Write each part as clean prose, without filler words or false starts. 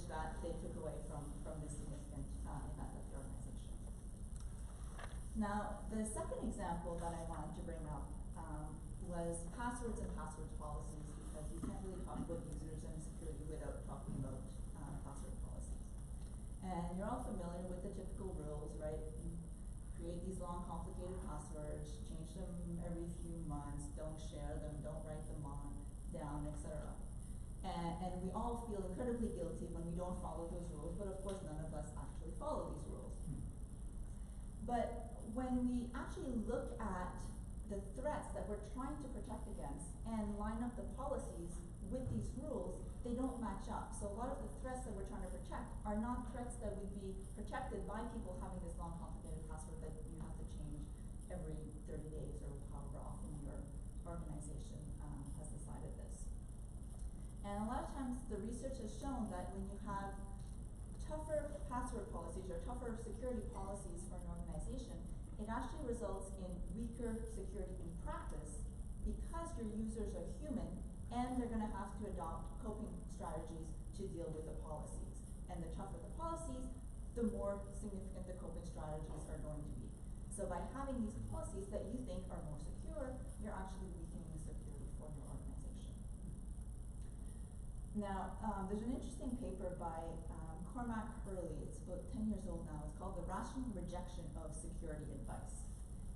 advantage that they took away from this significant event at the organization. Now, the second example that I wanted to bring up was passwords and password policies, because you can't really talk about users and security without talking about password policies. And you're all familiar with the typical rules, right? You create these long, complicated passwords, change them every few months, don't share them, don't write them down, etc. And we all feel incredibly guilty when we don't follow those rules, but of course none of us actually follow these rules. But when we actually look at the threats that we're trying to protect against and line up the policies with these rules, they don't match up. So a lot of the threats that we're trying to protect are not threats that would be protected by people having this long, complicated password that you have to change every 30 days or however often your organization has decided this. And a lot of times the research has shown that when you have tougher password policies or tougher security policies for an organization, it actually results in weaker security in practice because your users are human and they're going to have to adopt coping strategies to deal with the policies. And the tougher the policies, the more significant the coping strategies are going to be. So by having these policies that you think are more secure, you're actually weakening the security for your organization. Now, there's an interesting paper by Cormac Hurley. It's about 10 years old now. It's called The Rational Rejection of Security Advice.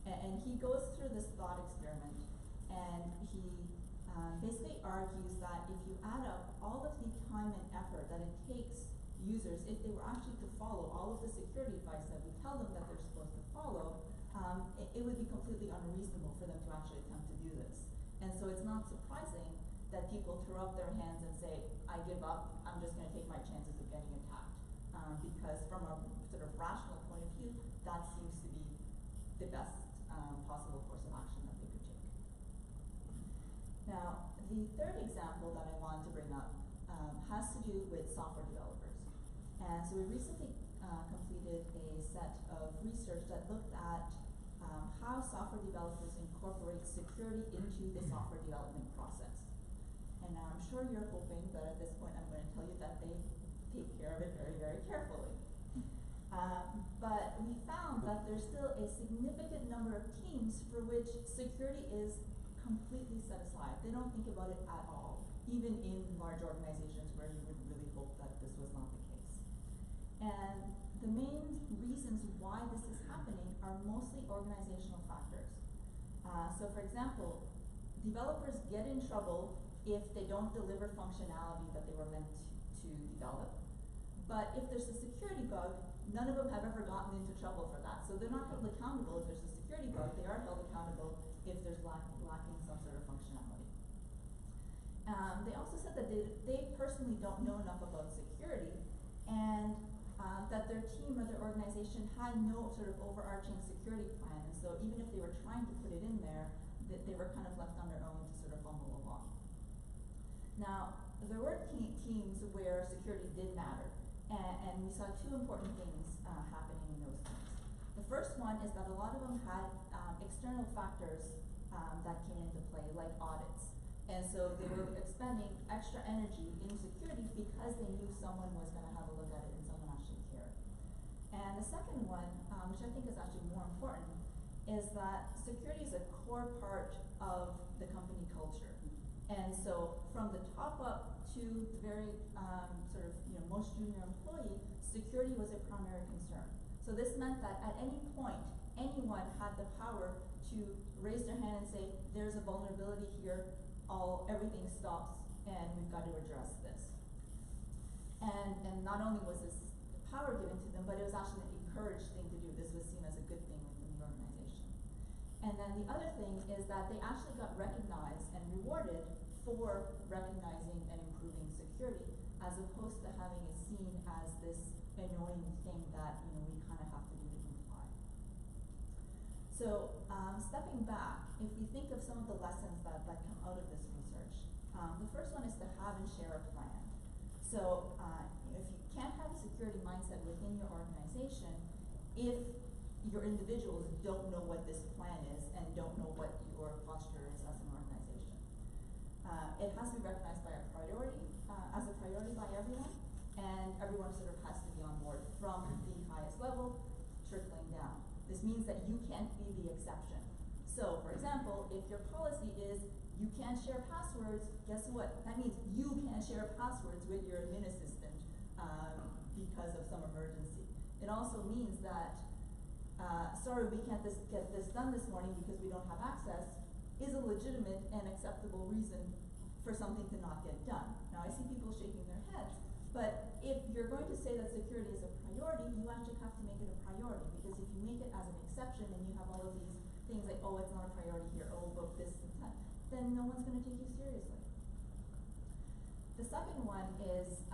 And he goes through this thought experiment, and he basically argues that if you add up all of the time and effort that it takes users, if they were actually to follow all of the security advice that we tell them that they're supposed to follow, it would be completely unreasonable for them to actually attempt to do this. And so it's not surprising that people throw up their hands and say, I give up, I'm just going to take my chances of getting attacked. Because from a sort of rational point of view, that seems to be the best possible course of action that they could take. Now, the third example that I wanted to bring up has to do with software developers. And so we recently completed a set of research that looked at how software developers incorporate security into the software development process. And I'm sure you're hoping that at this point I'm going to tell you that they take care of it very, very carefully. But we found that there's still a significant number of teams for which security is completely set aside. They don't think about it at all, even in large organizations where you would really hope that this was not the case. And the main reasons why this is happening are mostly organizational factors. So for example, developers get in trouble if they don't deliver functionality that they were meant to develop. But if there's a security bug, none of them have ever gotten into trouble for that. So they're not held accountable if there's a security bug, they are held accountable if there's lacking some sort of functionality. They also said that they personally don't know enough about security, and that their team or their organization had no sort of overarching security plan. And so even if they were trying to put it in there, that they were kind of left on their own to sort of fumble along. Now, there were teams where security did matter, and we saw two important things happening in those teams. The first one is that a lot of them had external factors that came into play, like audits. And so they were expending extra energy in security because they knew someone was going to have a look at it and someone actually cared. And the second one, which I think is actually more important, is that security is a core part of the company culture. And so from the top up to the very sort of most junior employee, security was a primary concern. So this meant that at any point, anyone had the power to raise their hand and say, there's a vulnerability here, everything stops, and we've got to address this. And not only was this power given to them, but it was actually an encouraged thing to do. This was seen as a good thing within the organization. And then the other thing is that they actually got recognized and rewarded for recognizing and improving security, as opposed to having it seen as this annoying thing that we kind of have to do to comply. So stepping back, if we think of some of the lessons that come out of this research, the first one is to have and share a plan. So if you can't have a security mindset within your organization, if your individuals don't know what this plan is and don't know what your posture is as an organization. It has to be recognized by as a priority by everyone, and everyone sort of has to be on board from the highest level, trickling down. This means that you can't be the exception. So, for example, if your policy is you can't share passwords, guess what? That means you can't share passwords with your admin assistant because of some emergency. It also means that, sorry, we can't get this done this morning because we don't have access, is a legitimate and acceptable reason for something to not get done. Now, I see people shaking their heads, but if you're going to say that security is a priority, you actually have to make it a priority, because if you make it as an exception and you have all of these things like, oh, it's not a priority here, oh, but this and that, then no one's going to take you seriously. The second one is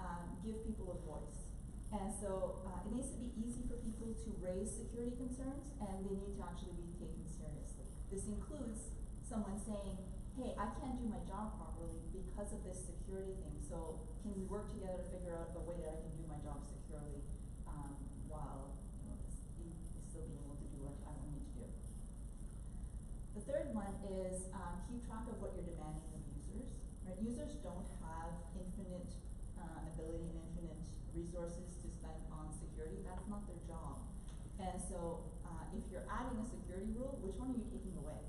give people a voice. And so it needs to be easy for people to raise security concerns, and they need to actually be taken seriously. This includes someone saying, hey, I can't do my job properly because of this security thing, so can we work together to figure out a way that I can do my job securely while still being able to do what I need to do. The third one is keep track of what you're demanding of users. Right? Users don't have infinite ability and infinite resources to spend on security. That's not their job. And so if you're adding a security rule, which one are you taking away?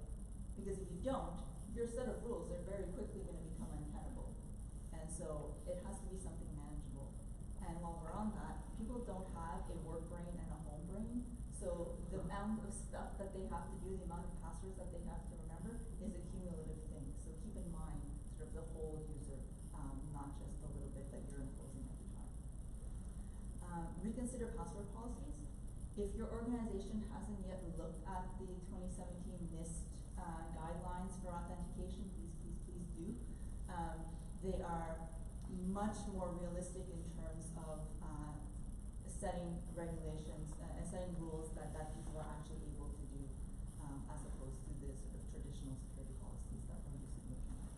Because if you don't, your set of rules are very quickly going to become untenable. And so it has to be something manageable. And while we're on that, people don't have a work brain and a home brain. So the amount of stuff that they have to do, the amount of passwords that they have to remember is a cumulative thing. So keep in mind sort of the whole user, not just the little bit that you're imposing at the time. Reconsider password policies. If your organization hasn't yet looked at the 2017 NIST guidelines for authentication, please do. They are much more realistic in terms of setting regulations and setting rules that people are actually able to do, as opposed to the sort of traditional security policies that we're used to looking at.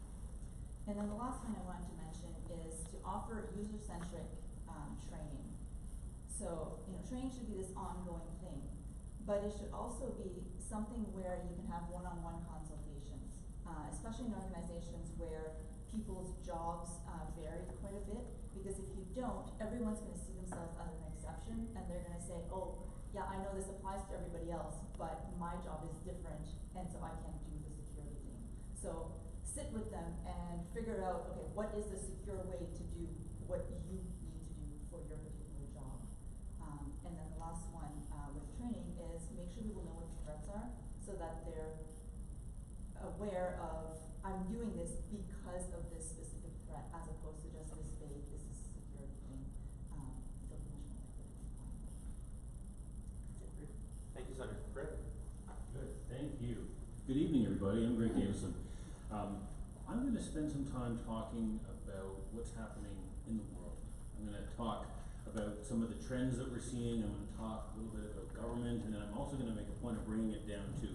And then the last thing I wanted to mention is to offer user-centric training. So, training should be this ongoing thing, but it should also be something where you can have one-on-one consultations, especially in organizations where people's jobs vary quite a bit, because if you don't, everyone's going to see themselves as an exception, and they're going to say, oh, yeah, I know this applies to everybody else, but my job is different, and so I can't do the security thing. So sit with them and figure out, okay, what is the secure way to do what you need to do for your particular job. And then the last one with training is make sure people know what the threats are, so that they're aware of, I'm doing this because of this specific threat, as opposed to just this vague, this is a security thing. They'll be much more likely to comply. That's it. Great. Thank you, Senator. Greg? Good, thank you. Good evening, everybody. I'm Greg Davison. I'm going to spend some time talking about what's happening in the world. I'm going to talk about some of the trends that we're seeing. I'm going to talk a little bit about government, and then I'm also going to make a point of bringing it down to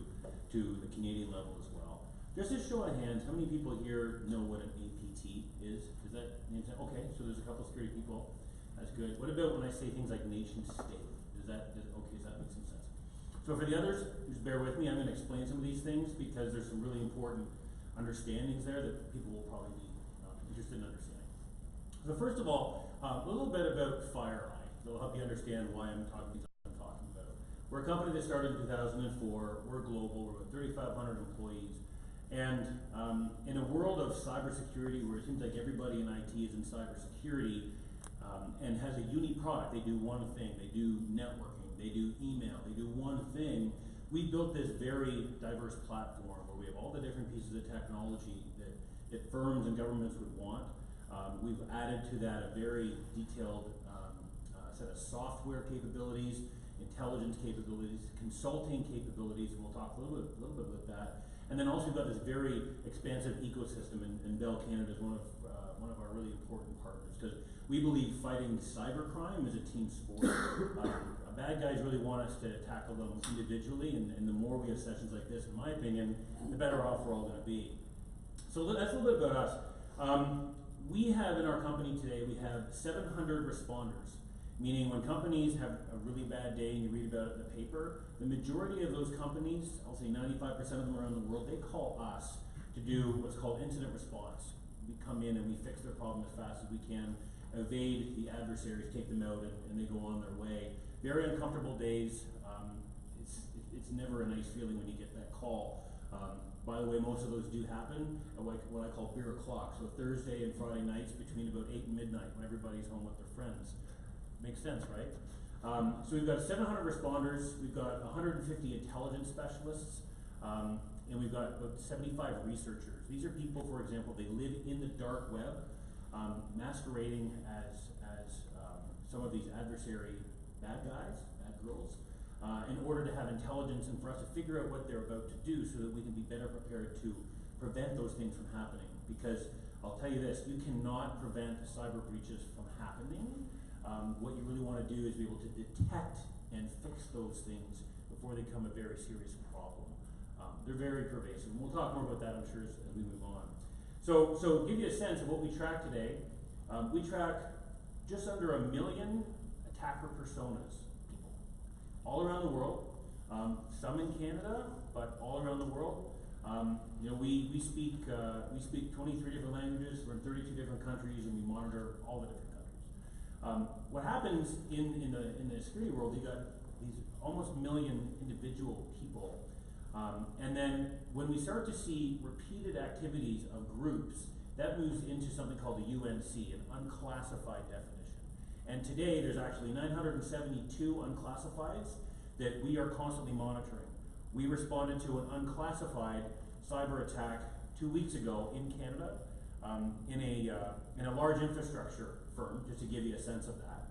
the Canadian level as well. Just a show of hands, how many people here know what an APT is? Is that okay? So there's a couple security people. That's good. What about when I say things like nation state? Does that make some sense? So for the others, just bear with me. I'm going to explain some of these things because there's some really important understandings there that people will probably be interested in understanding. So first of all, a little bit about FireEye. It'll help you understand why I'm talking about. We're a company that started in 2004. We're global. We're about 3,500 employees. And in a world of cybersecurity where it seems like everybody in IT is in cybersecurity and has a unique product, they do one thing, they do networking, they do email, they do one thing, we built this very diverse platform where we have all the different pieces of technology that firms and governments would want. We've added to that a very detailed set of software capabilities, intelligence capabilities, consulting capabilities, and we'll talk a little bit about that. And then also we've got this very expansive ecosystem, and Bell Canada is one of our really important partners, because we believe fighting cybercrime is a team sport. Bad guys really want us to tackle them individually, and the more we have sessions like this, in my opinion, the better off we're all going to be. So that's a little bit about us. We have in our company today, we have 700 responders. Meaning when companies have a really bad day and you read about it in the paper, the majority of those companies, I'll say 95% of them around the world, they call us to do what's called incident response. We come in and we fix their problem as fast as we can, evade the adversaries, take them out, and they go on their way. Very uncomfortable days. It's never a nice feeling when you get that call. By the way, most of those do happen at what I call beer o'clock. So Thursday and Friday nights between about 8 and midnight when everybody's home with their friends. Makes sense, right? So we've got 700 responders, we've got 150 intelligence specialists, and we've got about 75 researchers. These are people, for example, they live in the dark web, masquerading as some of these adversary bad guys, bad girls, in order to have intelligence and for us to figure out what they're about to do so that we can be better prepared to prevent those things from happening. Because I'll tell you this, you cannot prevent cyber breaches from happening. What you really want to do is be able to detect and fix those things before they become a very serious problem. They're very pervasive, and we'll talk more about that, I'm sure, as we move on. So to give you a sense of what we track today, we track just under 1 million attacker personas, people, all around the world. Some in Canada, but all around the world. We speak 23 different languages. We're in 32 different countries, and we monitor all the different countries. What happens in the security world? You got these almost 1 million individual people, and then when we start to see repeated activities of groups, that moves into something called the UNC, an unclassified definition. And today there's actually 972 unclassifieds that we are constantly monitoring. We responded to an unclassified cyber attack 2 weeks ago in Canada, in a large infrastructure firm, just to give you a sense of that.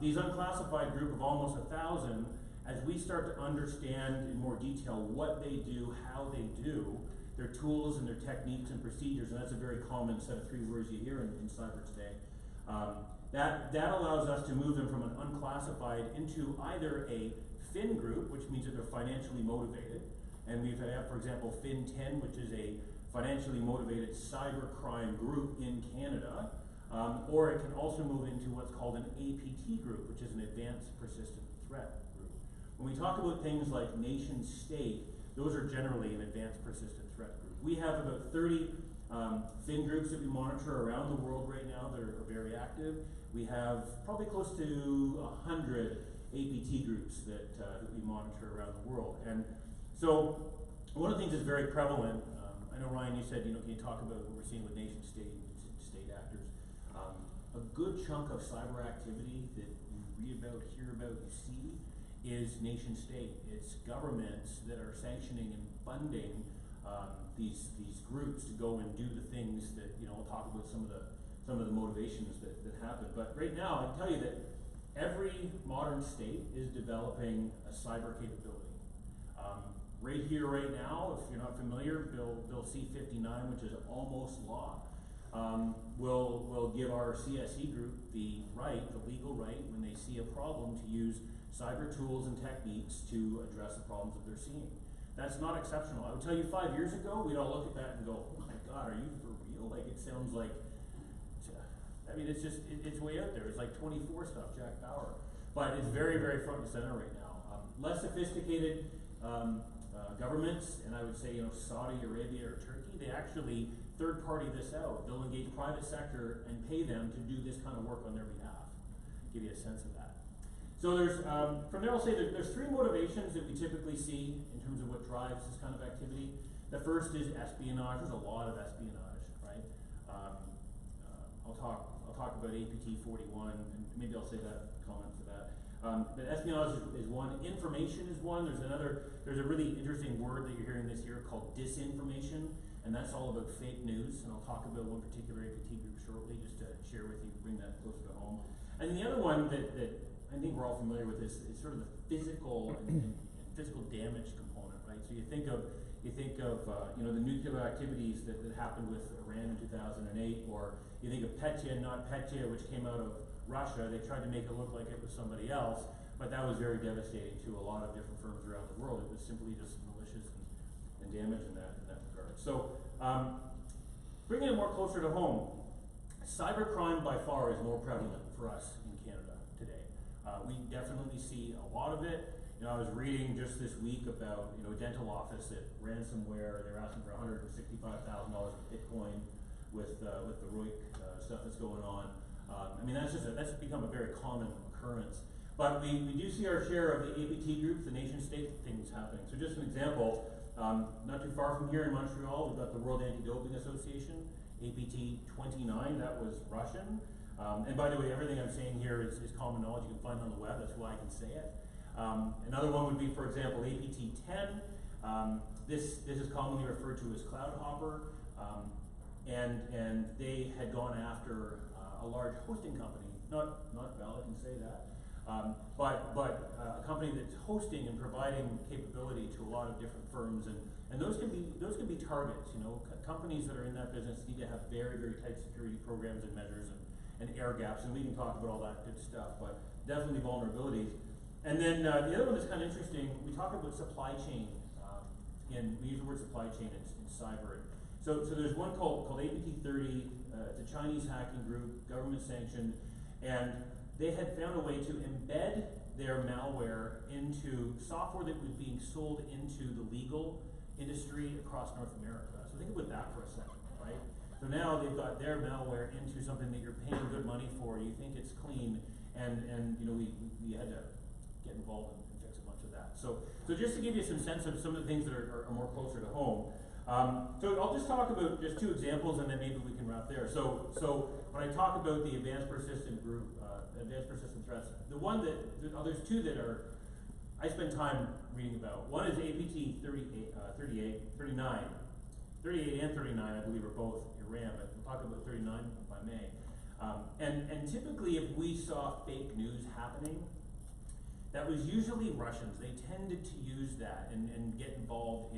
These unclassified group of almost 1,000, as we start to understand in more detail what they do, how they do, their tools and their techniques and procedures, and that's a very common set of 3 words you hear in cyber today. That allows us to move them from an unclassified into either a fin group, which means that they're financially motivated, and we've had, for example, Fin 10, which is a financially motivated cybercrime group in Canada, or it can also move into what's called an APT group, which is an advanced persistent threat group. When we talk about things like nation state, those are generally an advanced persistent threat group. We have about 30 fin groups that we monitor around the world right now that are very active. We have probably close to 100 APT groups that we monitor around the world. And so one of the things that's very prevalent, I know Ryan, you said, can you talk about what we're seeing with nation state actors? A good chunk of cyber activity that you read about, hear about, you see, is nation state. It's governments that are sanctioning and funding these groups to go and do the things that, we'll talk about some of the motivations that happen. But right now, I can tell you that every modern state is developing a cyber capability. Right here, right now, if you're not familiar, Bill C-59, which is almost law, will give our CSE group the legal right, when they see a problem, to use cyber tools and techniques to address the problems that they're seeing. That's not exceptional. I would tell you 5 years ago, we'd all look at that and go, oh my God, are you for real? Like, it sounds like, it's way out there. It's like 24 stuff, Jack Bauer. But it's very, very front and center right now. Less sophisticated governments, and I would say, Saudi Arabia or Turkey, they actually third-party this out. They'll engage private sector and pay them to do this kind of work on their behalf. Give you a sense of that. So there's, from there I'll say that there's 3 motivations that we typically see in terms of what drives this kind of activity. The first is espionage. There's a lot of espionage, right? I'll talk about APT41, and maybe I'll save that comment for that. But espionage is one. Information is one. There's a really interesting word that you're hearing this year called disinformation, and that's all about fake news. And I'll talk about one particular APT group shortly, just to share with you, bring that closer to home. And then the other one that I think we're all familiar with is sort of the physical and physical damage component, right? So you think of the nuclear activities that happened with Iran in 2008, or you think of Petya, not Petya, which came out of Russia. They tried to make it look like it was somebody else, but that was very devastating to a lot of different firms around the world. It was simply just malicious and damage in that regard. So bringing it more closer to home, cybercrime by far is more prevalent for us in Canada today. We definitely see a lot of it. I was reading just this week about a dental office that ransomware. They're asking for $165,000 of Bitcoin with the ROIC stuff that's going on. I mean, that's become a very common occurrence. But we do see our share of the APT groups, the nation state things happening. So just an example, not too far from here in Montreal, we've got the World Anti-Doping Association, APT29, that was Russian. And by the way, everything I'm saying here is common knowledge. You can find it on the web, that's why I can say it. Another one would be, for example, APT10. This is commonly referred to as Cloudhopper. And they had gone after a large hosting company, not Bell, I can say that, but a company that's hosting and providing capability to a lot of different firms, and those can be targets. You know, companies that are in that business need to have very, very tight security programs and measures and air gaps, and we can talk about all that good stuff, but definitely vulnerabilities. And then the other one that's kind of interesting, we talk about supply chain, and we use the word supply chain in cyber. So there's one called APT30, it's a Chinese hacking group, government sanctioned, and they had found a way to embed their malware into software that was being sold into the legal industry across North America. So think about that for a second, right? So now they've got their malware into something that you're paying good money for, you think it's clean, and you know, we had to get involved and fix a bunch of that. So just to give you some sense of some of the things that are more closer to home, so I'll just talk about just two examples, and then maybe we can wrap there. So when I talk about the advanced persistent group, advanced persistent threats, the one there's two that I spend time reading about. One is APT 39, and 39, I believe, are both Iran, but we'll talk about 39 if I may. And typically, if we saw fake news happening, that was usually Russians. They tended to use that and get involved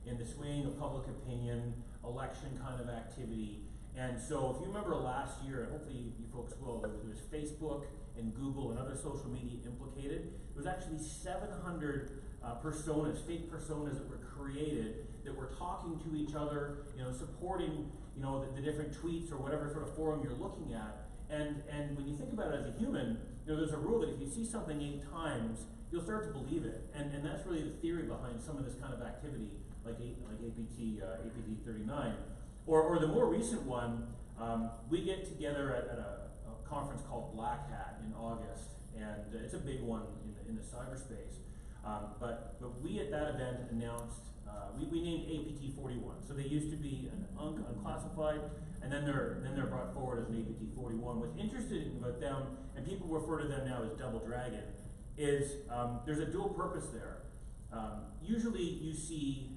in the swaying of public opinion, election kind of activity. And so if you remember last year, and hopefully you folks will, there was Facebook and Google and other social media implicated. There was actually 700 personas, fake personas that were created that were talking to each other, you know, supporting, you know, the different tweets or whatever sort of forum you're looking at. And when you think about it as a human, you know, there's a rule that if you see something 8 times, you'll start to believe it. And that's really the theory behind some of this kind of activity, like APT39. Or the more recent one, we get together at a conference called Black Hat in August, and it's a big one in the cyberspace. But we at that event announced, we named APT41. So they used to be an unclassified, and then they're brought forward as an APT41. What's interesting about them, and people refer to them now as Double Dragon, is there's a dual purpose there. Usually you see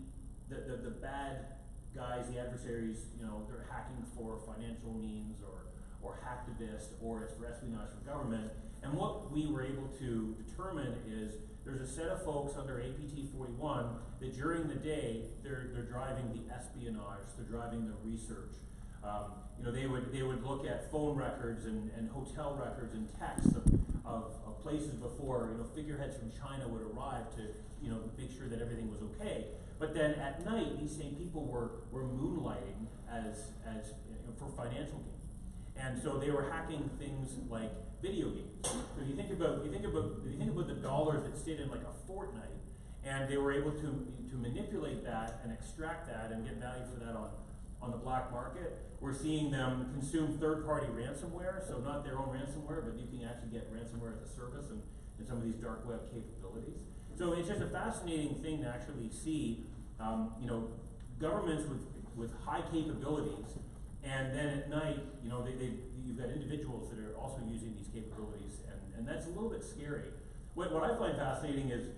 the bad guys, the adversaries, you know, they're hacking for financial means or hacktivists, or it's for espionage from government. And what we were able to determine is there's a set of folks under APT41 that during the day they're driving the espionage, they're driving the research. You know, they would look at phone records and hotel records and texts of places before, you know, figureheads from China would arrive to, you know, make sure that everything was okay. But then at night, these same people were moonlighting as you know, for financial gain, and so they were hacking things like video games. So you think about the dollars that stayed in like a fortnight, and they were able to manipulate that and extract that and get value for that on the black market. We're seeing them consume third-party ransomware, so not their own ransomware, but you can actually get ransomware as a service and some of these dark web capabilities. So it's just a fascinating thing to actually see, you know, governments with high capabilities, and then at night, you know, you've got individuals that are also using these capabilities, and that's a little bit scary. What I find fascinating is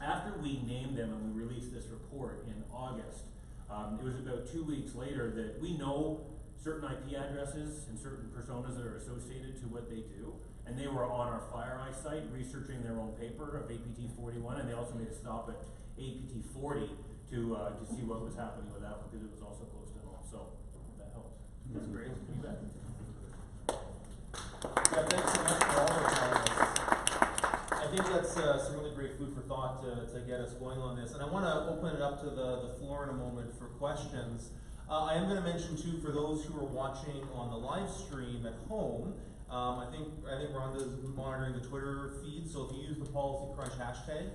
after we named them and we released this report in August, it was about 2 weeks later that we know certain IP addresses and certain personas that are associated to what they do. And they were on our FireEye site researching their own paper of APT41, and they also made a stop at APT40 to see what was happening with that one, because it was also close to home. So that helps. That's great. You bet. Yeah, thanks so much for all of that. I think that's some really great food for thought to get us going on this. And I want to open it up to the floor in a moment for questions. I am going to mention too, for those who are watching on the live stream at home, I think Rhonda's monitoring the Twitter feed, so if you use the Policy Crunch hashtag,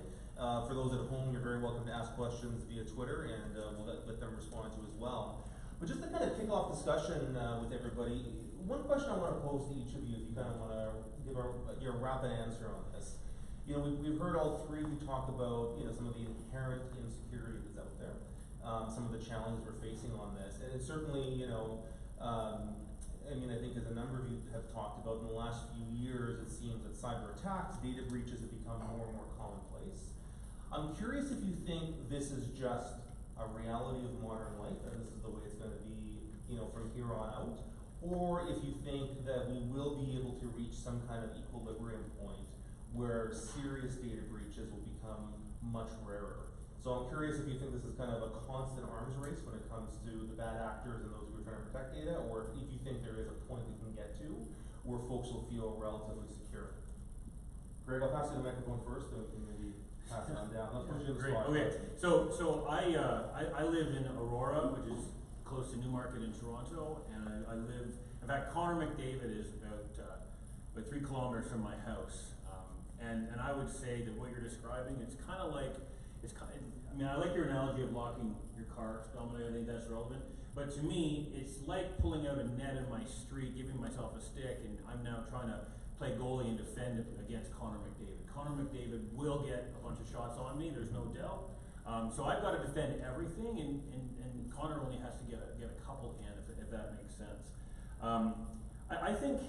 for those at home, you're very welcome to ask questions via Twitter, and we'll let them respond to as well. But just to kind of kick off discussion with everybody, one question I want to pose to each of you, if you kind of want to give your rapid answer on this. You know, we've heard all three of you talk about, you know, some of the inherent insecurity that's out there, some of the challenges we're facing on this, and it's certainly, you know, I mean, I think as a number of you have talked about in the last few years, it seems that cyber attacks, data breaches have become more and more commonplace. I'm curious if you think this is just a reality of modern life, and this is the way it's going to be, you know, from here on out, or if you think that we will be able to reach some kind of equilibrium point where serious data breaches will become much rarer. So I'm curious if you think this is kind of a constant arms race when it comes to the bad actors and those who are trying to protect data, or if you think there is a point we can get to where folks will feel relatively secure. Greg, I'll pass you the microphone first, and we can maybe pass it on down. Let's put you in the spot. Okay, so I live in Aurora, which is close to Newmarket in Toronto, and I live, in fact, Connor McDavid is about 3 kilometers from my house. And I would say that what you're describing, it's kind of like, I mean, I like your analogy of locking your car, Dominic, I think that's relevant. But to me, it's like pulling out a net in my street, giving myself a stick, and I'm now trying to play goalie and defend against Connor McDavid. Connor McDavid will get a bunch of shots on me, there's no doubt. So I've got to defend everything, and Connor only has to get a couple in, if that makes sense. I think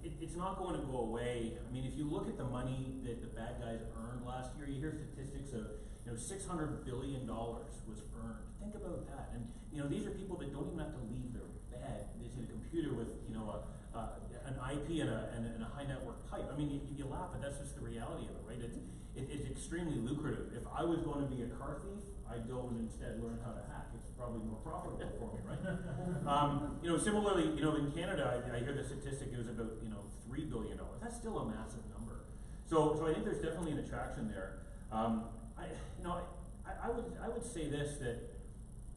it's not going to go away. I mean, if you look at the money that the bad guys earned last year, you hear statistics of, you know, $600 billion was earned. Think about that. And, you know, these are people that don't even have to leave their bed. They see a computer with, you know, an IP and a high network pipe. I mean, you laugh, but that's just the reality of it, right? It's extremely lucrative. If I was going to be a car thief, I'd go and instead learn how to hack. It's probably more profitable for me, right? You know, similarly, you know, in Canada, I hear the statistic it was about, you know, $3 billion. That's still a massive number. So I think there's definitely an attraction there. I would say this, that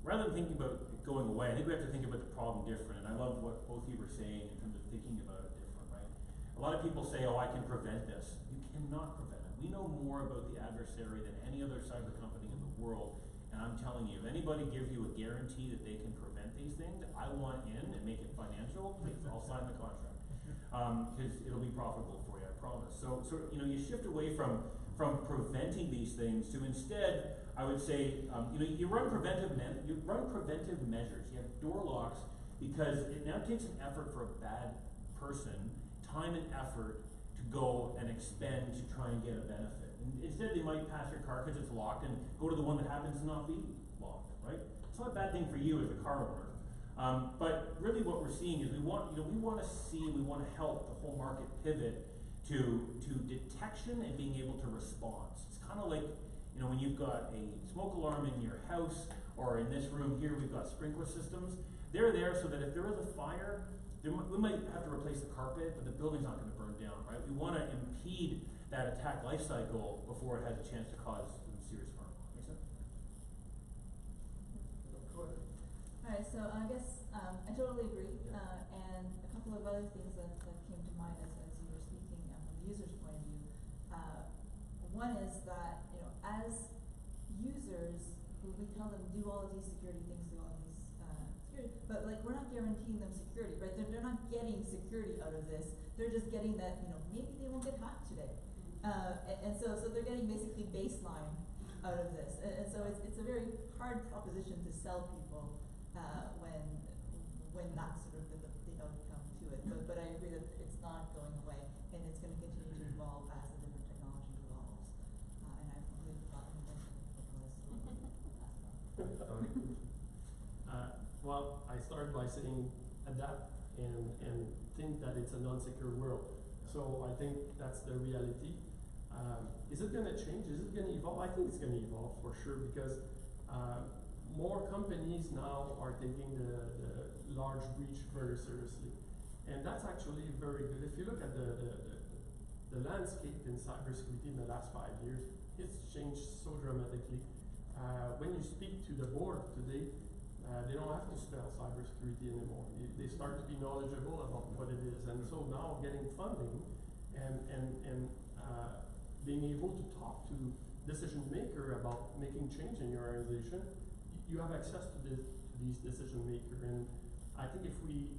rather than thinking about it going away, I think we have to think about the problem different. And I love what both of you were saying in terms of thinking about it different, right? A lot of people say, oh, I can prevent this. You cannot prevent it. We know more about the adversary than any other cyber company in the world. And I'm telling you, if anybody gives you a guarantee that they can prevent these things, I want in and make it financial, please, I'll sign the contract. Because it'll be profitable for you, I promise. So you know, you shift away from preventing these things to instead, I would say, you know, you run preventive measures. You have door locks because it now takes an effort for a bad person, time and effort to go and expend to try and get a benefit. And instead, they might pass your car because it's locked and go to the one that happens to not be locked, right? It's not a bad thing for you as a car owner. But really what we're seeing is we want to help the whole market pivot to detection and being able to respond. It's kind of like, you know, when you've got a smoke alarm in your house, or in this room here, we've got sprinkler systems. They're there so that if there is a fire, we might have to replace the carpet, but the building's not going to burn down, right? We want to impede that attack life cycle before it has a chance to cause serious harm. Make sense? Go ahead. Alright, so I guess I totally agree, and a couple of other things that came to mind as you were speaking from the user's point of view. One is that, you know, as users, we tell them do all of these security things, do all of these security, but like we're not guaranteeing them security, right? They're not getting security out of this. They're just getting that, you know, maybe they won't get hacked today, and so they're getting basically baseline out of this, and so it's a very hard proposition to sell people when that's sort of the outcome to it. But I agree that it's not going away, and it's going to continue to evolve as the different technology evolves. And I completely forgot what Well, I started by saying adapt and think that it's a non-secure world. So I think that's the reality. Is it going to change? Is it going to evolve? I think it's going to evolve for sure, because more companies now are taking the large breach very seriously. And that's actually very good. If you look at the landscape in cybersecurity in the last 5 years, it's changed so dramatically. When you speak to the board today, they don't have to spell cybersecurity anymore. They start to be knowledgeable about what it is. And so now getting funding and being able to talk to decision maker about making change in your organization, you have access to these decision maker. And I think if we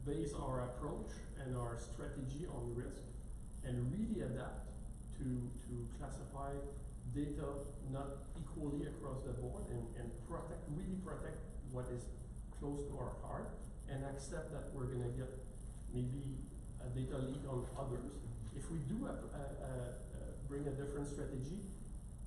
base our approach and our strategy on risk and really adapt to classify data not equally across the board and really protect what is close to our heart and accept that we're gonna get maybe a data leak on others. If we do bring a different strategy,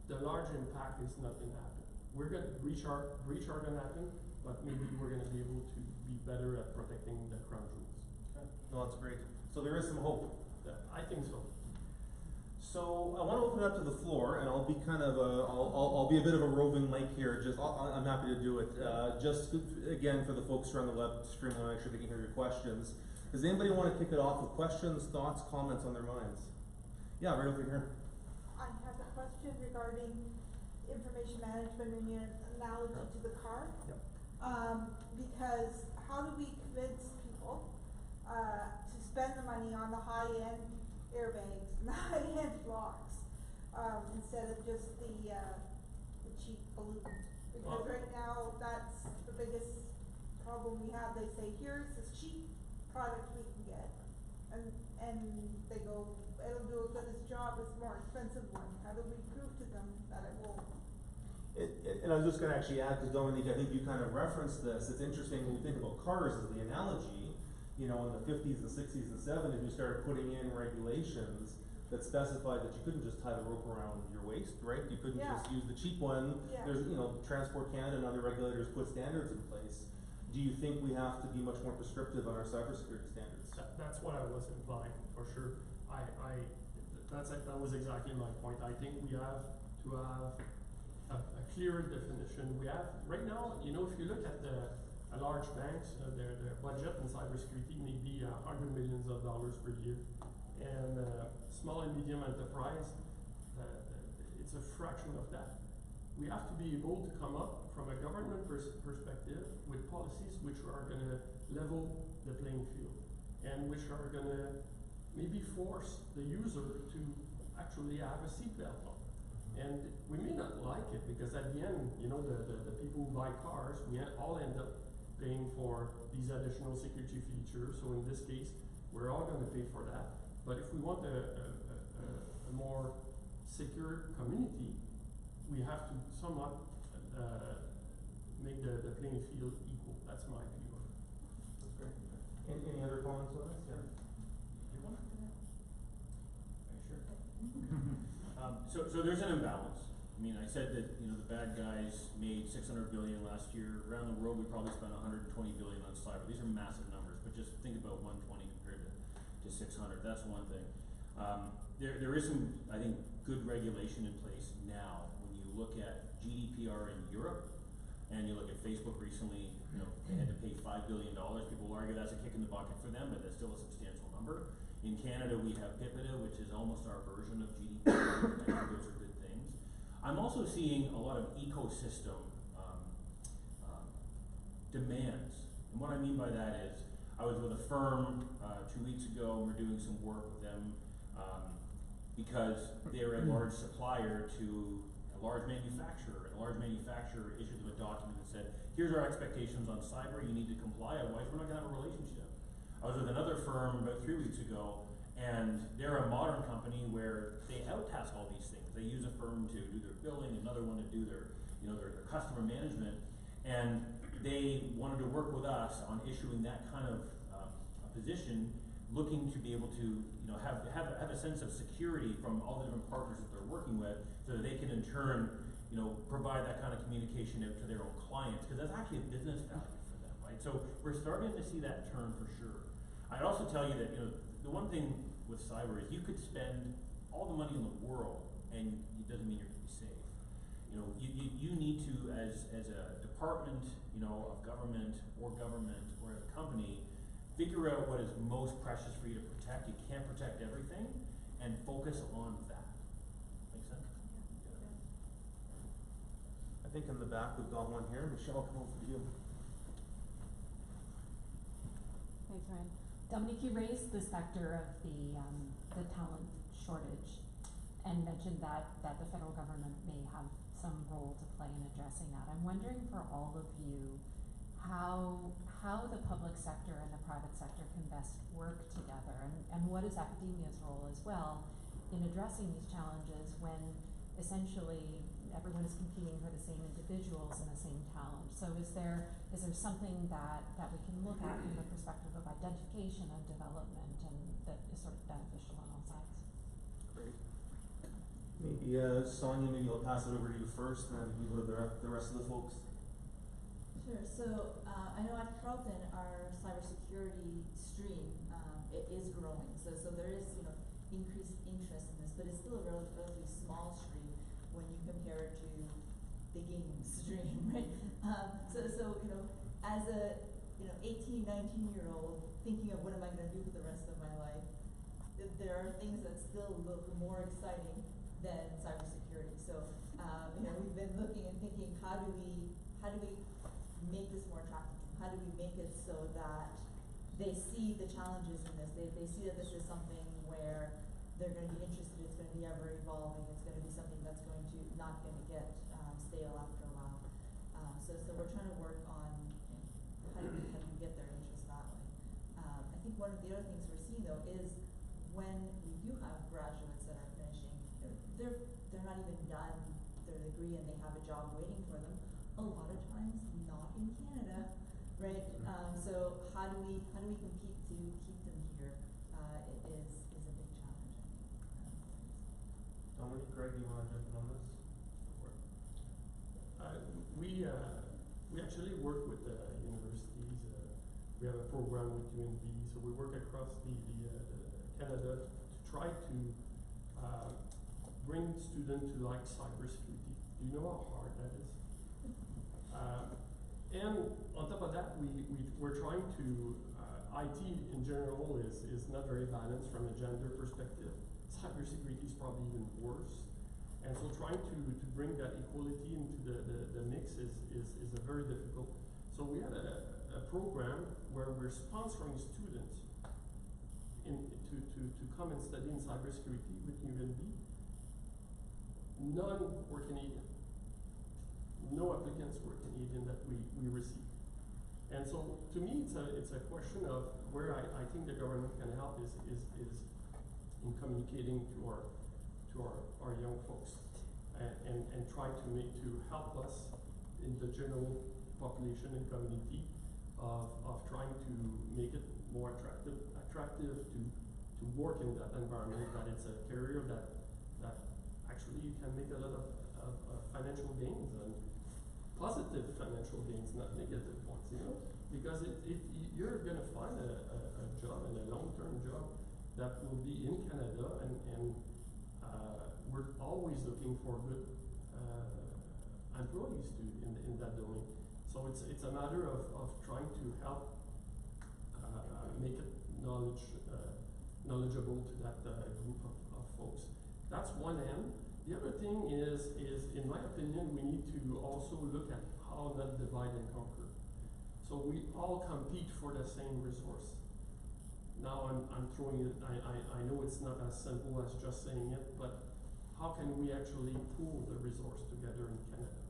the large impact is not gonna happen. We're gonna breach are gonna happen, but maybe we're gonna be able to be better at protecting the crown jewels. Okay. No, that's great. So there is some hope. I think so. So I want to open it up to the floor, and I'll be kind of I'll be a bit of a roving mic here. I'm happy to do it. Just again for the folks around the web stream, I want to make sure they can hear your questions. Does anybody want to kick it off with questions, thoughts, comments on their minds? Yeah, right over here. I have a question regarding information management and your analogy to the car. Yep. Because how do we convince people to spend the money on the high-end airbags and the high-end locks instead of just the cheap balloon? Because right now that's the biggest problem we have. They say, here's this cheap product we can get, and they go, it'll do a good as job as a more expensive one. How do we prove to them that it will? And I was just going to actually add, because Dominique, I think you kind of referenced this. It's interesting when you think about cars as the analogy. You know, in the 50s and 60s and 70s, we started putting in regulations that specified that you couldn't just tie the rope around your waist, right? You couldn't just use the cheap one. Yeah. There's, you know, Transport Canada and other regulators put standards in place. Do you think we have to be much more prescriptive on our cybersecurity standards? That's what I was implying, for sure. That was exactly my point. I think we have to have a clearer definition. We have, right now, you know, if you look at a large banks, their budget in cybersecurity may be $100 million per year. And small and medium enterprise, it's a fraction of that. We have to be able to come up from a government perspective with policies which are going to level the playing field and which are going to maybe force the user to actually have a seatbelt on. And we may not like it because at the end, you know, the people who buy cars, we all end up paying for these additional security features. So in this case, we're all going to pay for that. But if we want a more secure community, we have to somewhat make the playing field equal. That's my view. That's great. Any other comments on this? Yeah. Sure. So there's an imbalance. I mean, I said that, you know, the bad guys made $600 billion last year. Around the world, we probably spent $120 billion on cyber. These are massive numbers, but just think about 120 compared to 600. That's one thing. There is some, I think, good regulation in place now. When you look at GDPR in Europe, and you look at Facebook recently, you know, they had to pay $5 billion. People will argue that's a kick in the bucket for them, but that's still a substantial number. In Canada, we have PIPEDA, which is almost our version of GDPR. I think those are good things. I'm also seeing a lot of ecosystem demands. And what I mean by that is, I was with a firm 2 weeks ago, and we're doing some work with them because they're a large supplier to a large manufacturer. And a large manufacturer issued them a document that said, here's our expectations on cyber, you need to comply, otherwise we're not going to have a relationship. I was with another firm about 3 weeks ago, and they're a modern company where they out-task all these things. They use a firm to do their billing, another one to do their, you know, their customer management, and they wanted to work with us on issuing that kind of a position, looking to be able to, you know, have a sense of security from all the different partners that they're working with, so that they can in turn, you know, provide that kind of communication out to their own clients, because that's actually a business value for them, right? So we're starting to see that turn for sure. I'd also tell you that, you know, the one thing with cyber is you could spend all the money in the world, and it doesn't mean you're going to be safe. You know, you need to, as a department, you know, of government or as a company, figure out what is most precious for you to protect. You can't protect everything, and focus on that. Make sense? Yeah. I think in the back we've got one here. Michelle, come over to you. Thanks, Ryan. Dominique, you raised the specter of the talent shortage and mentioned that the federal government may have some role to play in addressing that. I'm wondering for all of you, how the public sector and the private sector can best work together, and what is academia's role as well in addressing these challenges when essentially everyone is competing for the same individuals and the same talent. So is there something that we can look at from the perspective of identification and development and that is sort of beneficial on all sides? Great. Maybe Sonia, maybe I'll pass it over to you first, and then we go to the rest of the folks. Sure. So I know at Carleton, our cybersecurity stream it is growing. So there is increased interest in this, but it's still a relatively small stream when you compare it to the game stream, right? So as a 18, 19-year-old thinking of what am I going to do for the rest of my life, there are things that still look more exciting than cybersecurity. So we've been looking and thinking, how do we make this more attractive? How do we make it so that they see the challenges in this? They see that this is something where they're going to be interested. It's going to be ever evolving. It's going to be something that's not going to get stale after a while. So we're trying to work on how do we get their interest that way. I think one of the other things we're seeing though is when we do have graduates that are finishing, they're not even done their degree and they have a job waiting for them. A lot of times not in Canada, right? So how do we compete to keep them here? Is a big challenge, I think. Dominic, Greg, you want to jump in on this? We actually work with universities. We have a program with UNB, so we work across the Canada to try to bring students to like cybersecurity. Do you know how hard that is? And on top of that, we're trying to IT in general is not very balanced from a gender perspective. Cybersecurity is probably even worse. And so trying to bring that equality into the mix is a very difficult. So we had a program where we're sponsoring students to come and study in cybersecurity with UNB. None were Canadian. No applicants were Canadian that we received. And so to me it's a question of where I think the government can help is in communicating to our young folks and try to help us in the general population and community of trying to make it more attractive to work in that environment, that it's a career that actually you can make a lot of financial gains and positive financial gains, not negative ones, because you're going to find a job and a long-term job that will be in Canada and we're always looking for good employees in that domain. So it's a matter of trying to help make it knowledgeable to that group of folks. That's one end. The other thing is in my opinion, we need to also look at how not divide and conquer. So we all compete for the same resource. Now I'm throwing it, I know it's not as simple as just saying it, but how can we actually pool the resource together in Canada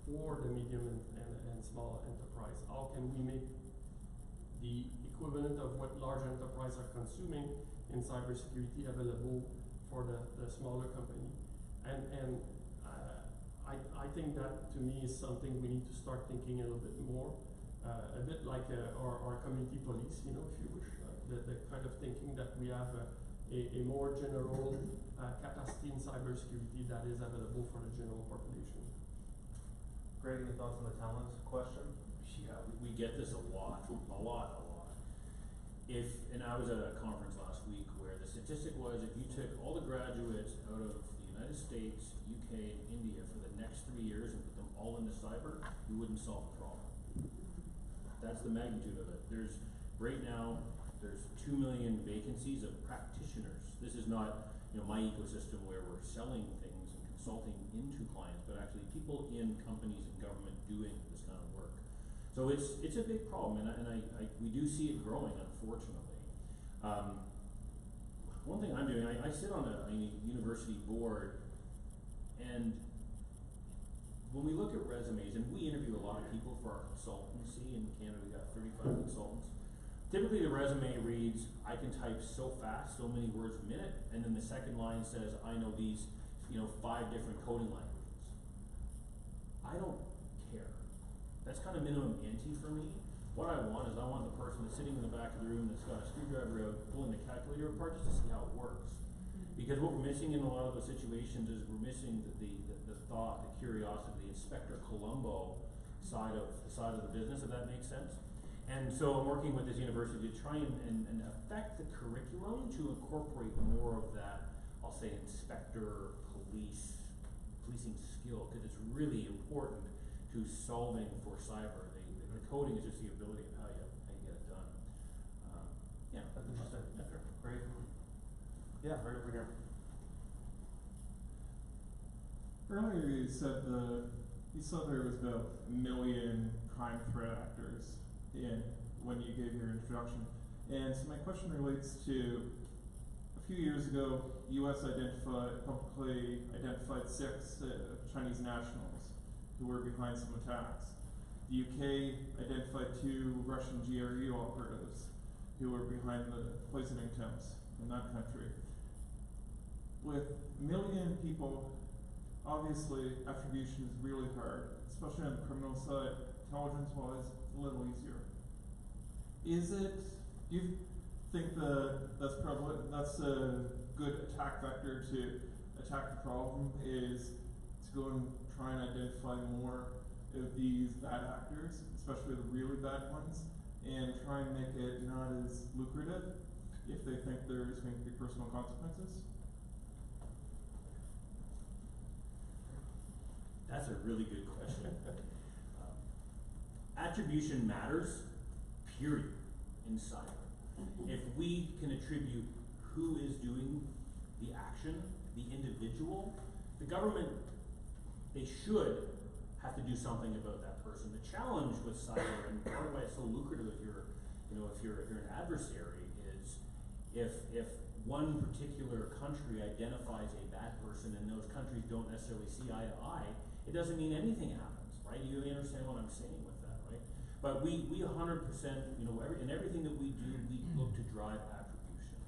for the medium and small enterprise? How can we make the equivalent of what large enterprises are consuming in cybersecurity available for the smaller company? And I think that to me is something we need to start thinking a little bit more, a bit like our community police, if you wish, the kind of thinking that we have a more general capacity in cybersecurity that is available for the general population. Greg, any thoughts on the talent question? Yeah, we get this a lot. And I was at a conference last week where the statistic was if you took all the graduates out of the United States, UK, and India for the next 3 years and put them all into cyber, you wouldn't solve the problem. That's the magnitude of it. Right now, there's 2 million vacancies of practitioners. This is not, my ecosystem where we're selling things and consulting into clients, but actually people in companies and government doing this kind of work. So it's a big problem, and we do see it growing, unfortunately. One thing I'm doing, I sit on a university board, and when we look at resumes, and we interview a lot of people for our consultancy in Canada, we got 35 consultants. Typically the resume reads, I can type so fast, so many words a minute, and then the second line says, I know these, 5 different coding languages. I don't care. That's kind of minimum ante for me. What I want is I want the person that's sitting in the back of the room that's got a screwdriver out, pulling the calculator apart just to see how it works. Because what we're missing in a lot of those situations is we're missing the thought, the curiosity, the Inspector Columbo side of the business, if that makes sense. And so I'm working with this university to try and affect the curriculum to incorporate more of that, I'll say, policing skill, because it's really important to solving for cyber. The coding is just the ability of how you get it done. Yeah, That's interesting. Great. Yeah, right over here. Earlier you said there was about 1 million crime threat actors when you gave your introduction. And so my question relates to a few years ago, US publicly identified 6 Chinese nationals who were behind some attacks. The UK identified 2 Russian GRU operatives who were behind the poisoning attempts in that country. With 1 million people, obviously attribution is really hard, especially on the criminal side. Intelligence-wise, it's a little easier. Do you think that's a good attack vector to attack the problem, is to go and try and identify more of these bad actors, especially the really bad ones, and try and make it not as lucrative if they think there's going to be personal consequences? That's a really good question. Attribution matters, period, in cyber. If we can attribute who is doing the action, the individual, the government, they should have to do something about that person. The challenge with cyber, and part of why it's so lucrative if you're an adversary, is if one particular country identifies a bad person and those countries don't necessarily see eye to eye, it doesn't mean anything happens, right? You understand what I'm saying with that, right? But we 100%, in everything that we do, we look to drive attribution.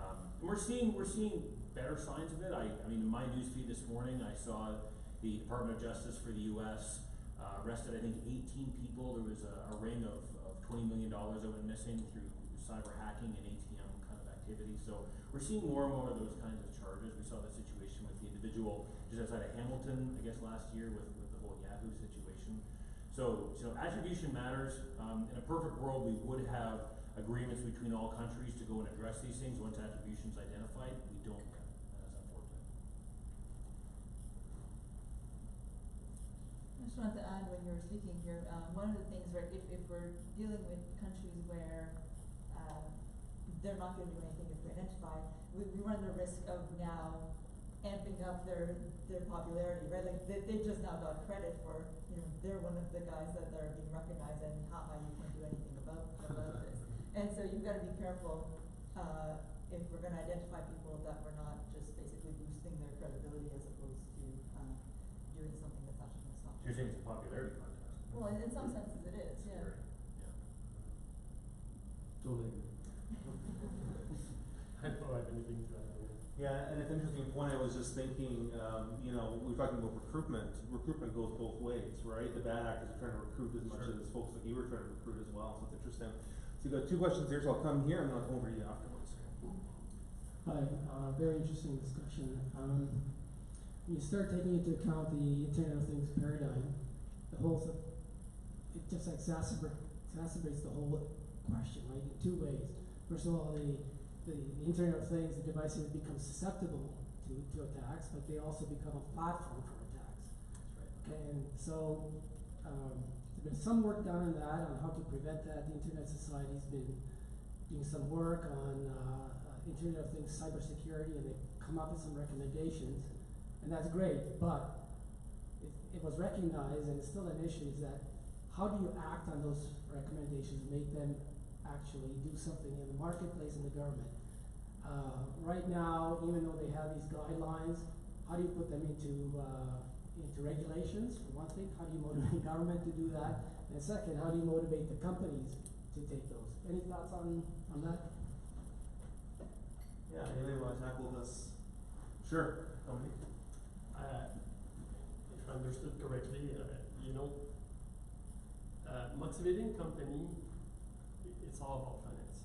And we're seeing better signs of it. I mean, in my newsfeed this morning, I saw the Department of Justice for the U.S. Arrested, I think, 18 people. There was a ring of $20 million that went missing through cyber hacking and ATM kind of activity. So we're seeing more and more of those kinds of charges. We saw the situation with the individual just outside of Hamilton, I guess, last year with the whole Yahoo situation. So attribution matters. In a perfect world, we would have agreements between all countries to go and address these things once attribution is identified. We don't yet. That's unfortunate. I just wanted to add, when you were speaking here, one of the things, right, if we're dealing with countries where they're not going to do anything if we identify, we run the risk of now amping up their popularity, right? Like they just now got credit for, they're one of the guys that are being recognized, and haha, you can't do anything about this. And so you've got to be careful if we're going to identify people that we're not just basically boosting their credibility as opposed to doing something that's actually going to stop. So you're saying it's a popularity contest? Well, in some senses it is, yeah. Totally. I don't have anything to add. Yeah, and it's an interesting point. I was just thinking, we're talking about recruitment. Recruitment goes both ways, right? The bad actors are trying to recruit as much as folks like you were trying to recruit as well. So it's interesting. So you've got 2 questions here, so I'll come here and then I'll come over to you afterwards. Hi, very interesting discussion. When you start taking into account the Internet of Things paradigm, it just exacerbates the whole question, right, in 2 ways. First of all, the Internet of Things, the devices become susceptible to attacks, but they also become a platform for attacks. Okay, and so there's been some work done on that, on how to prevent that. The Internet Society's been doing some work on Internet of Things cybersecurity, and they've come up with some recommendations, and that's great, but it was recognized, and it's still an issue, is that how do you act on those recommendations, make them actually do something in the marketplace and the government? Right now, even though they have these guidelines, how do you put them into into regulations, for one thing, how do you motivate government to do that? And second, how do you motivate the companies to take those? Any thoughts on that? Yeah, anybody wanna tackle this? Sure. Dominique? If I understood correctly, motivating company, it's all about finance.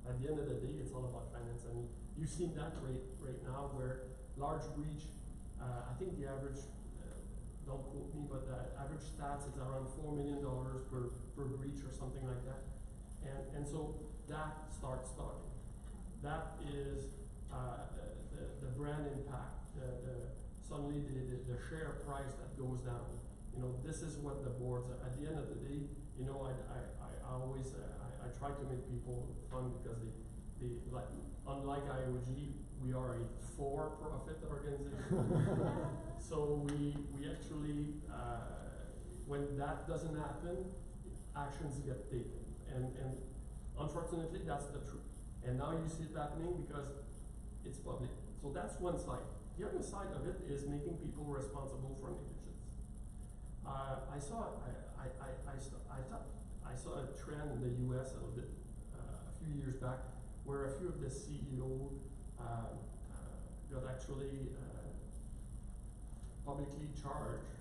At the end of the day, it's all about finance, and you've seen that right now where large breach, I think the average, don't quote me, but the average stats is around $4 million per breach or something like that. And so that starts talking. That is the brand impact, suddenly the share price that goes down. This is what the boards, at the end of the day, I always, I try to make people fun because they like, unlike IOG, we are a for-profit organization. So we actually, when that doesn't happen, actions get taken. And unfortunately, that's the truth. And now you see it happening because it's public. So that's one side. The other side of it is making people responsible for negligence. I saw a trend in the U.S. a little bit a few years back, where a few of the CEO got actually publicly charged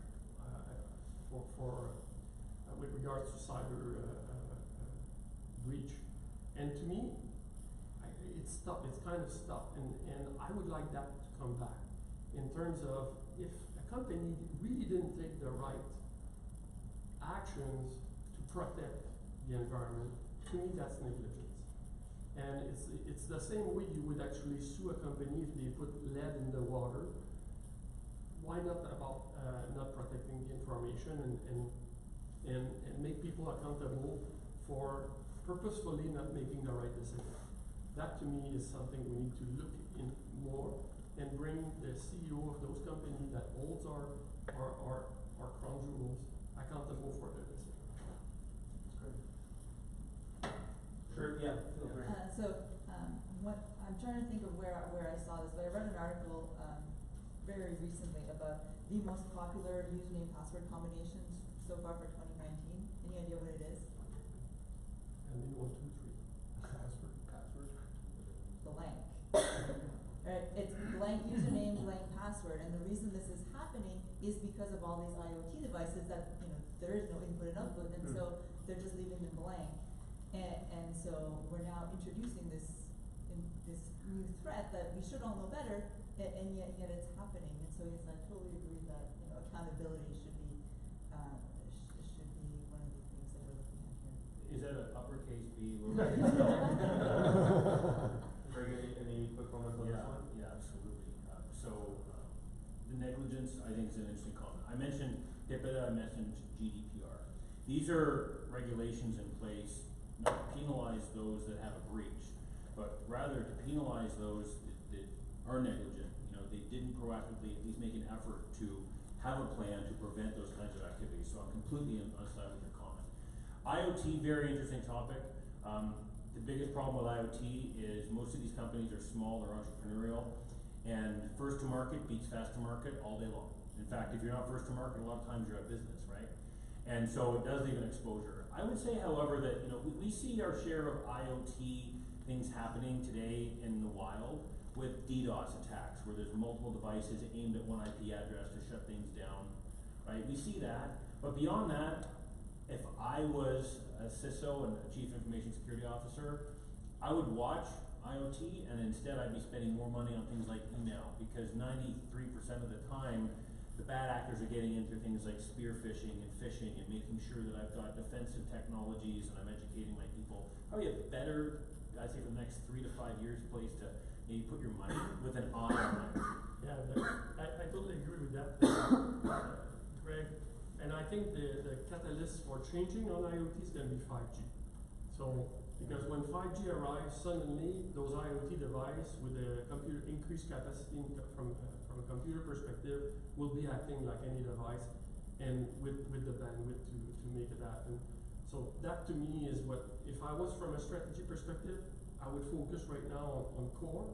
for with regards to cyber breach. And to me, it's stopped. It's kind of stopped, and I would like that to come back in terms of if a company really didn't take the right actions to protect the environment. To me, that's negligence, and it's the same way you would actually sue a company if they put lead in the water. Why not about not protecting the information and make people accountable for purposefully not making the right decision? That to me is something we need to look in more and bring the CEO of those companies that holds our crown jewels accountable for their decision. Sure, yeah, feel free. I'm trying to think of where I saw this, but I read an article very recently about the most popular username password combinations so far for 2019. Any idea what it is? And then 1, 2, 3. Password. Blank. Right, it's blank username, blank password, and the reason this is happening is because of all these IoT devices that there is no input and output, and so they're just leaving them blank. And so we're now introducing this new threat that we should all know better, and yet it's happening. And so yes, I totally agree that accountability should be one of the things that we're looking at here. Is that an uppercase B, lowercase L? Greg, any quick comments on this one? Yeah, absolutely. The negligence, I think, is an interesting comment. I mentioned HIPAA, I mentioned GDPR. These are regulations in place not to penalize those that have a breach, but rather to penalize those that are negligent. They didn't proactively at least make an effort to have a plan to prevent those kinds of activities. So I'm completely on side with your comment. IoT, very interesting topic. The biggest problem with IoT is most of these companies are small, they're entrepreneurial, and first to market beats fast to market all day long. In fact, if you're not first to market, a lot of times you're out of business, right? And so it does leave an exposure. I would say, however, that we see our share of IoT things happening today in the wild with DDoS attacks, where there's multiple devices aimed at one IP address to shut things down, right? We see that, but beyond that, if I was a CISO and a Chief Information Security Officer, I would watch IoT, and instead I'd be spending more money on things like email, because 93% of the time, the bad actors are getting into things like spear phishing and phishing and making sure that I've got defensive technologies and I'm educating my people. Probably a better, I'd say for the next 3 to 5 years, place to maybe put your money with an eye on it. Yeah, I totally agree with that, Greg. And I think the catalyst for changing on IoT is going to be 5G. So, because when 5G arrives, suddenly those IoT devices with the computer increased capacity from a computer perspective will be acting like any device, and with the bandwidth to make it happen. So that to me is what, if I was from a strategy perspective, I would focus right now on core,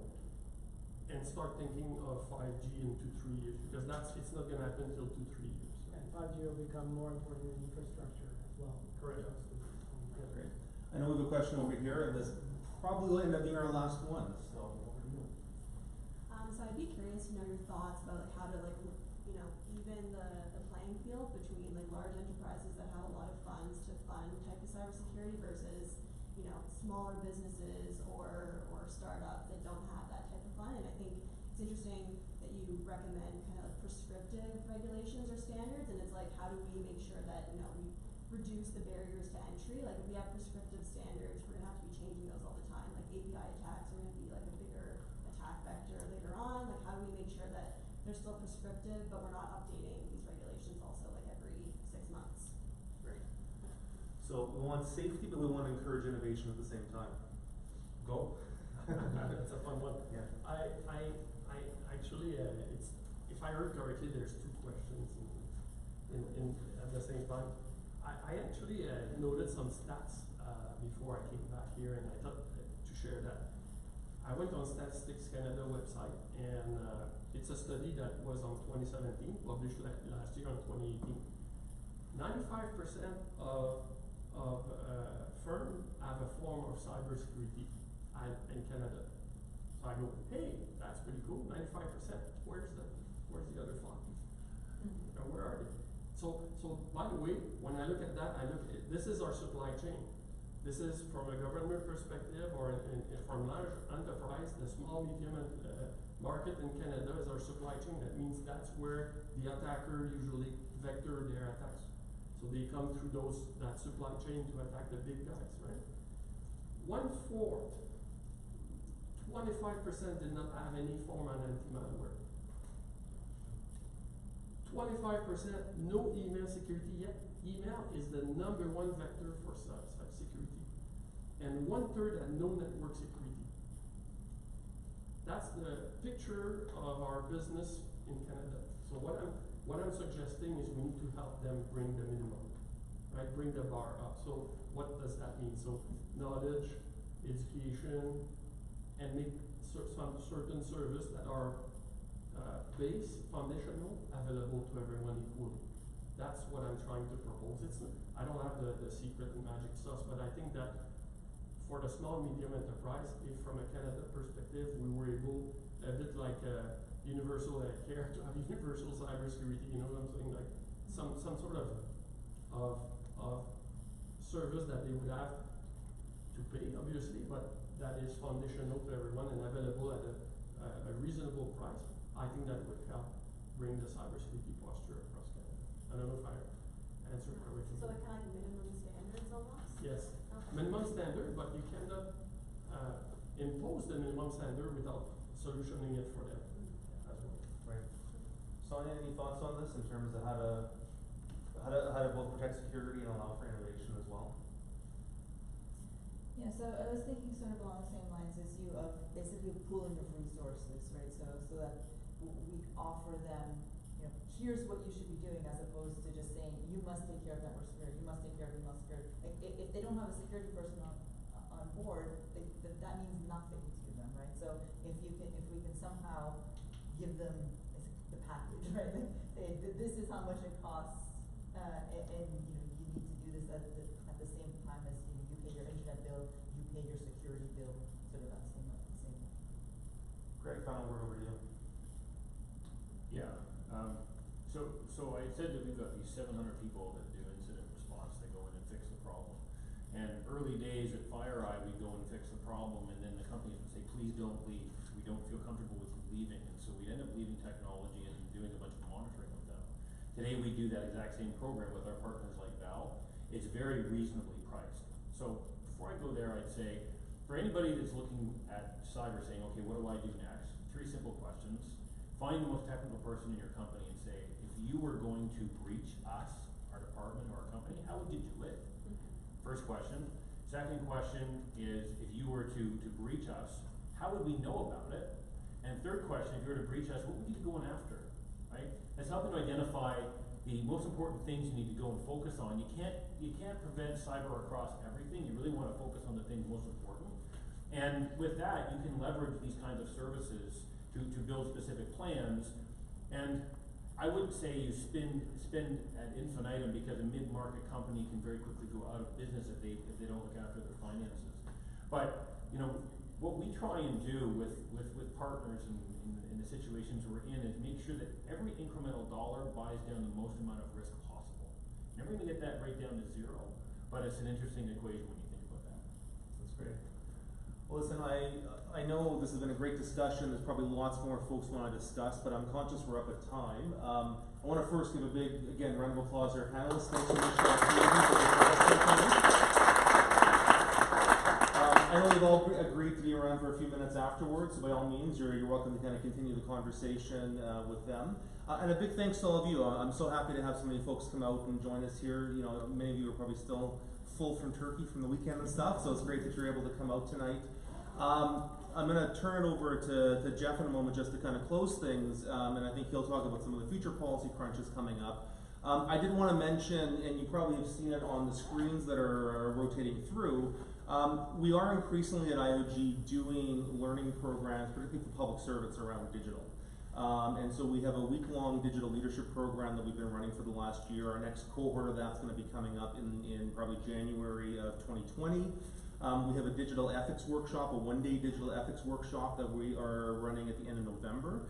and start thinking of 5G in 2-3 years, because it's not gonna happen till 2-3 years. And 5G will become more important than infrastructure as well. Correct. Yeah. Great. I know we have a question over here, and this probably will end up being our last one, so over to you. So I'd be curious to know your thoughts about like how to like, you know, even the playing field between like large enterprises that have a lot of funds to fund type of cybersecurity versus, you know, smaller businesses or startups that don't have that type of fund. And I think it's interesting that you recommend kind of like prescriptive regulations or standards, and it's like how do we make sure that, you know, we reduce the barriers to entry? Like if we have prescriptive standards, we're gonna have to be changing those all the time. Like API attacks are gonna be like a bigger attack vector later on. Like how do we make sure that they're still prescriptive, but we're not updating these regulations also like every 6 months? Great. So we want safety, but we want to encourage innovation at the same time. Go. That's a fun one. Yeah. I actually, it's, if I heard correctly, there's 2 questions in at the same time. I actually noted some stats before I came back here, and I thought to share that. I went on Statistics Canada website, and it's a study that was on 2017, published last year on 2018. 95% of firms have a form of cybersecurity in Canada. So I go, hey, that's pretty cool, 95%. Where's the other 5? Or where are they? So by the way, when I look at that, this is our supply chain. This is from a government perspective, or from large enterprise, the small, medium market in Canada is our supply chain. That means that's where the attacker usually vector their attacks. So they come through that supply chain to attack the big guys, right? 1/4, 25% did not have any form of anti-malware. 25% no email security yet. Email is the #1 vector for cybersecurity. And 1/3 had no network security. That's the picture of our business in Canada. So what I'm suggesting is we need to help them bring the minimum, right? Bring the bar up. So what does that mean? So knowledge, education, and make some certain service that are base, foundational, available to everyone equally. That's what I'm trying to propose. I don't have the secret and magic sauce, but I think that for the small, medium enterprise, if from a Canada perspective, we were able, a bit like universal care, to have universal cybersecurity, you know what I'm saying? Like some sort of service that they would have to pay, obviously, but that is foundational to everyone and available at a reasonable price. I think that would help bring the cybersecurity posture across Canada. I don't know if I answered correctly. So like kind of like minimum standards almost? Yes. Okay. Minimum standard, but you cannot impose the minimum standard without solutioning it for them as well. Right. Sonia, any thoughts on this in terms of how to both protect security and allow for innovation as well? Yeah, so I was thinking sort of along the same lines as you of basically pooling of resources, right? So that we offer them, you know, here's what you should be doing, as opposed to just saying, you must take care of network security, you must take care of email security. Like, if they don't have a security person on board, that means nothing to them, right? So if we can somehow give them the package, right? Like, say, this is how much it costs, and you know, you need to do this at the same time as, you know, you pay your internet bill, you pay your security bill, sort of at the same way. Greg, final word over to you. Yeah, so I said that we've got these 700 people that do incident response. They go in and fix the problem. And early days at FireEye, we'd go and fix the problem, and then the companies would say, please don't leave. We don't feel comfortable with you leaving. And so we'd end up leaving technology and doing a bunch of monitoring with them. Today we do that exact same program with our partners like Val. It's very reasonably priced. So before I go there, I'd say, for anybody that's looking at cyber saying, okay, what do I do next? 3 simple questions. Find the most technical person in your company and say, if you were going to breach us, our department or our company, how would you do it? First question. Second question is, if you were to breach us, how would we know about it? And third question, if you were to breach us, what would you be going after, right? That's helping to identify the most important things you need to go and focus on. You can't prevent cyber across everything. You really want to focus on the things most important. And with that, you can leverage these kinds of services to to build specific plans. And I wouldn't say you spend ad infinitum, because a mid-market company can very quickly go out of business if they don't look after their finances. But, you know, what we try and do with partners in the situations we're in is make sure that every incremental dollar buys down the most amount of risk possible. Never gonna get that right down to zero, but it's an interesting equation when you think about that. That's great. Well, listen, I know this has been a great discussion. There's probably lots more folks want to discuss, but I'm conscious we're up at time. I want to first give a big, again, round of applause to our panelists. Thanks so much for I know you've all agreed to be around for a few minutes afterwards, so by all means, you're welcome to kind of continue the conversation with them. And a big thanks to all of you. I'm so happy to have so many folks come out and join us here. You know, many of you are probably still full from turkey from the weekend and stuff, so it's great that you're able to come out tonight. I'm going to turn it over to Jeff in a moment just to kind of close things, and I think he'll talk about some of the future policy crunches coming up. I did want to mention, and you probably have seen it on the screens that are rotating through, we are increasingly at IOG doing learning programs, particularly for public servants, around digital. And so we have a week-long digital leadership program that we've been running for the last year. Our next cohort of that's going to be coming up in probably January of 2020. We have a digital ethics workshop, a one-day digital ethics workshop that we are running at the end of November.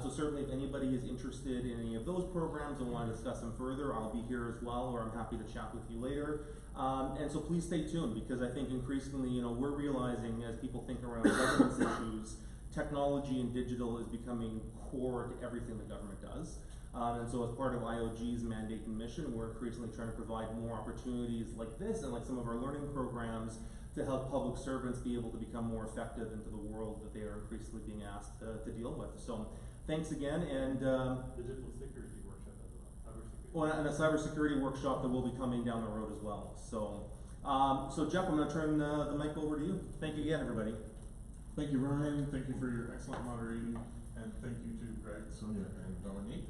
So certainly if anybody is interested in any of those programs and want to discuss them further, I'll be here as well, or I'm happy to chat with you later. And so please stay tuned, because I think increasingly, you know, we're realizing as people think around governance issues, technology and digital is becoming core to everything the government does. And so as part of IOG's mandate and mission, we're increasingly trying to provide more opportunities like this and like some of our learning programs to help public servants be able to become more effective into the world that they are increasingly being asked to deal with. So thanks again, and Digital security workshop as well, cybersecurity. well, and a cybersecurity workshop that will be coming down the road as well. So, so Jeff, I'm going to turn the mic over to you. Thank you again, everybody. Thank you, Ryan. Thank you for your excellent moderating, and thank you to Greg, Sonia, and Dominique.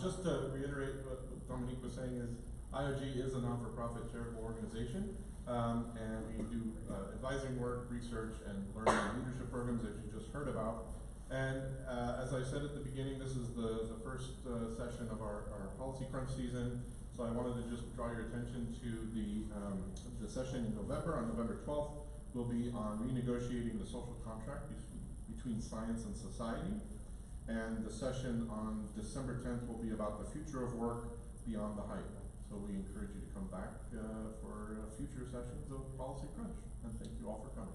Just to reiterate what Dominique was saying is, IOG is a non-for-profit charitable organization, and we do advising work, research, and learning and leadership programs that you just heard about. And as I said at the beginning, this is the first session of our policy crunch season. So I wanted to just draw your attention to the session in November. On November 12th, will be on renegotiating the social contract between science and society. And the session on December 10th will be about the future of work beyond the hype. So we encourage you to come back for future sessions of Policy Crunch. And thank you all for coming.